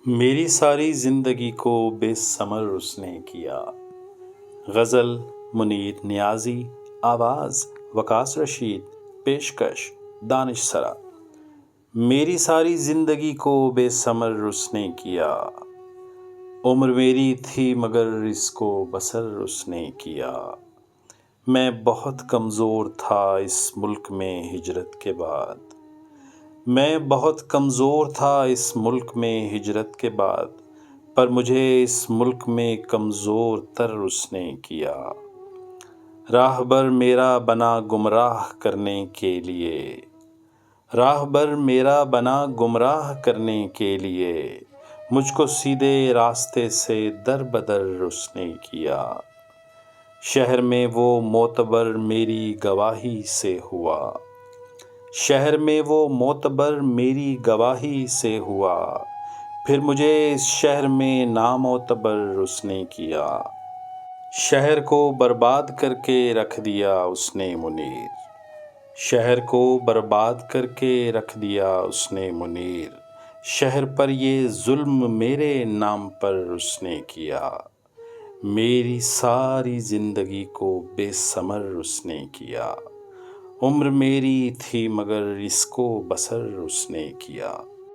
میری ساری زندگی کو بے ثمر اس نے کیا۔ غزل منیر نیازی، آواز وقاص رشید، پیشکش دانش سرا۔ میری ساری زندگی کو بے ثمر اس نے کیا، عمر میری تھی مگر اس کو بسر اس نے کیا۔ میں بہت کمزور تھا اس ملک میں ہجرت کے بعد، میں بہت کمزور تھا اس ملک میں ہجرت کے بعد، پر مجھے اس ملک میں کمزور تر اس نے کیا۔ راہبر میرا بنا گمراہ کرنے کے لیے، راہبر میرا بنا گمراہ کرنے کے لیے، مجھ کو سیدھے راستے سے در بدر اس نے کیا۔ شہر میں وہ معتبر میری گواہی سے ہوا، شہر میں وہ معتبر میری گواہی سے ہوا، پھر مجھے اس شہر میں نامعتبر اس نے کیا۔ شہر کو برباد کر کے رکھ دیا اس نے منیر، شہر کو برباد کر کے رکھ دیا اس نے منیر، شہر پر یہ ظلم میرے نام پر اس نے کیا۔ میری ساری زندگی کو بے ثمر اس نے کیا، عمر میری تھی مگر اس کو بسر اس نے کیا۔